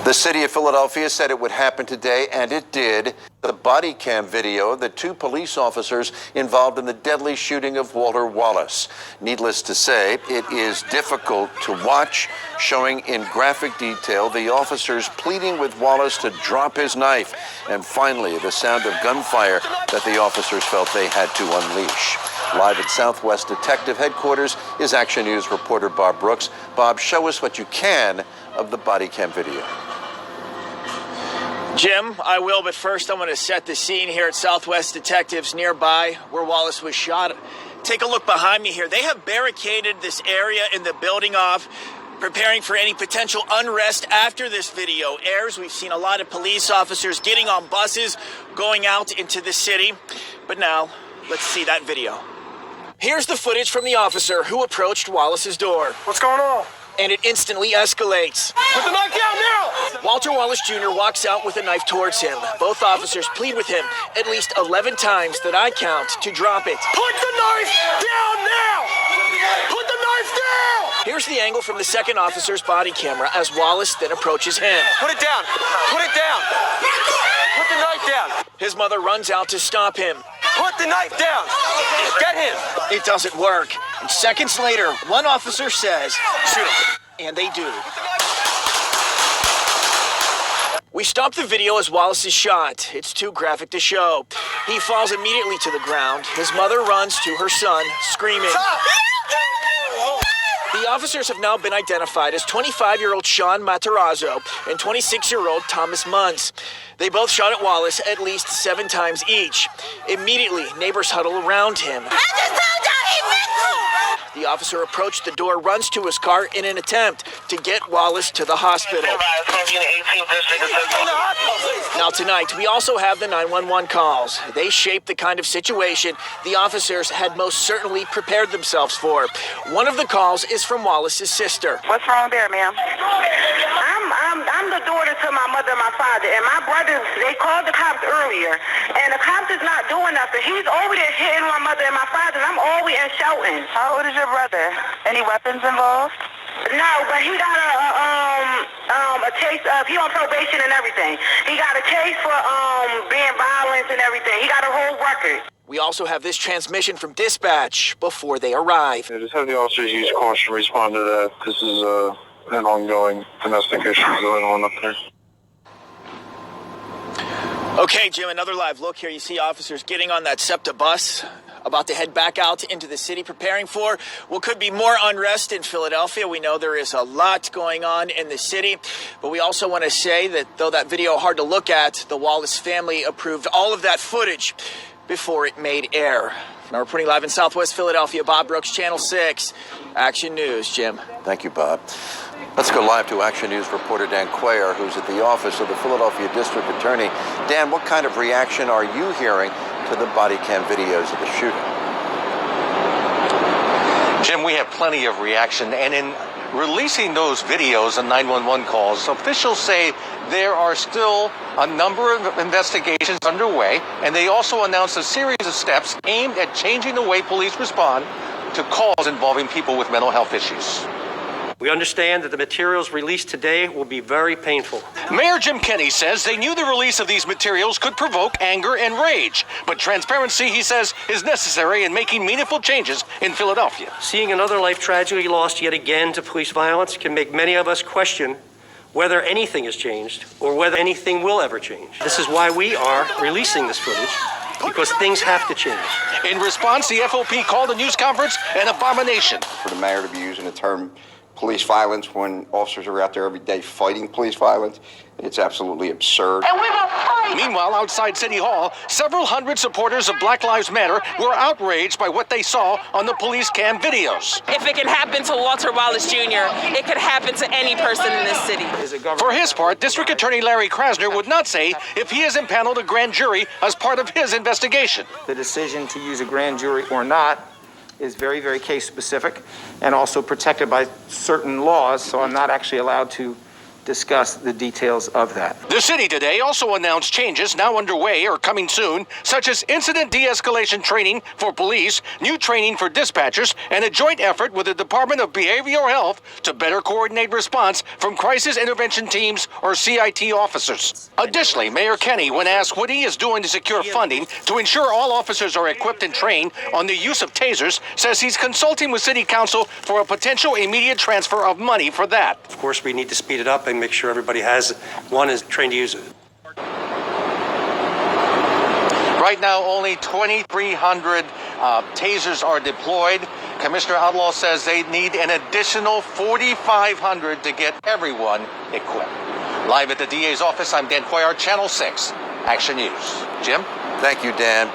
The city of Philadelphia said it would happen today, and it did. The body cam video of the two police officers involved in the deadly shooting of Walter Wallace. Needless to say, it is difficult to watch, showing in graphic detail the officers pleading with Wallace to drop his knife, and finally the sound of gunfire that the officers felt they had to unleash. Live at Southwest Detective Headquarters is Action News reporter Bob Brooks. Bob, show us what you can of the body cam video. Jim, I will, but first I'm going to set the scene here at Southwest Detectives nearby where Wallace was shot. Take a look behind me here. They have barricaded this area in the building off, preparing for any potential unrest after this video airs. We've seen a lot of police officers getting on buses, going out into the city. But now, let's see that video. Here's the footage from the officer who approached Wallace's door. What's going on? And it instantly escalates. Put the knife down now! Walter Wallace Jr. walks out with a knife towards him. Both officers plead with him at least 11 times that I count to drop it. Put the knife down now! Put the knife down! Here's the angle from the second officer's body camera as Wallace then approaches him. Put it down! Put it down! Put the knife down! His mother runs out to stop him. Put the knife down! Get him! It doesn't work. And seconds later, one officer says, "Shoot him." And they do. We stop the video as Wallace is shot. It's too graphic to show. He falls immediately to the ground. His mother runs to her son, screaming. The officers have now been identified as 25-year-old Sean Matarazzo and 26-year-old Thomas Muntz. They both shot at Wallace at least 7 times each. Immediately, neighbors huddle around him. The officer approached the door, runs to his car in an attempt to get Wallace to the hospital. Now tonight, we also have the 911 calls. They shape the kind of situation the officers had most certainly prepared themselves for. One of the calls is from Wallace's sister. What's wrong there, ma'am? I'm the daughter to my mother and my father, and my brothers, they called the cops earlier, and the cops is not doing nothing. He's over there hitting my mother and my father, and I'm always shouting. How old is your brother? Any weapons involved? No, but he got a case of, he on probation and everything. He got a case for being violent and everything. He got a whole record. We also have this transmission from dispatch before they arrive. Yeah, just have the officers use caution to respond to that. This is an ongoing investigation going on up there. Okay, Jim, another live look here. You see officers getting on that SEPTA bus, about to head back out into the city, preparing for what could be more unrest in Philadelphia. We know there is a lot going on in the city, but we also want to say that though that video hard to look at, the Wallace family approved all of that footage before it made air. Now reporting live in Southwest Philadelphia, Bob Brooks, Channel 6, Action News. Jim. Thank you, Bob. Let's go live to Action News reporter Dan Cuellar, who's at the office of the Philadelphia District Attorney. Dan, what kind of reaction are you hearing to the body cam videos of the shooting? Jim, we have plenty of reaction, and in releasing those videos and 911 calls, officials say there are still a number of investigations underway, and they also announced a series of steps aimed at changing the way police respond to calls involving people with mental health issues. We understand that the materials released today will be very painful. Mayor Jim Kenney says they knew the release of these materials could provoke anger and rage, but transparency, he says, is necessary in making meaningful changes in Philadelphia. Seeing another life tragically lost yet again to police violence can make many of us question whether anything has changed or whether anything will ever change. This is why we are releasing this footage, because things have to change. In response, the FOP called a news conference an abomination. For the mayor to be using the term police violence when officers are out there every day fighting police violence, it's absolutely absurd. And we will fight! Meanwhile, outside City Hall, several hundred supporters of Black Lives Matter were outraged by what they saw on the police cam videos. If it can happen to Walter Wallace Jr., it could happen to any person in this city. For his part, District Attorney Larry Krasner would not say if he has impaneled a grand jury as part of his investigation. The decision to use a grand jury or not is very, very case specific and also protected by certain laws, so I'm not actually allowed to discuss the details of that. The city today also announced changes now underway or coming soon, such as incident de-escalation training for police, new training for dispatchers, and a joint effort with the Department of Behavioral Health to better coordinate response from crisis intervention teams or CIT officers. Additionally, Mayor Kenny, when asked what he is doing to secure funding to ensure all officers are equipped and trained on the use of tasers, says he's consulting with City Council for a potential immediate transfer of money for that. Of course, we need to speed it up and make sure everybody has one is trained to use it. Right now, only 2,300 tasers are deployed. Commissioner Outlaw says they need an additional 4,500 to get everyone equipped. Live at the DA's office, I'm Dan Cuellar, Channel 6 Action News. Jim? Thank you, Dan.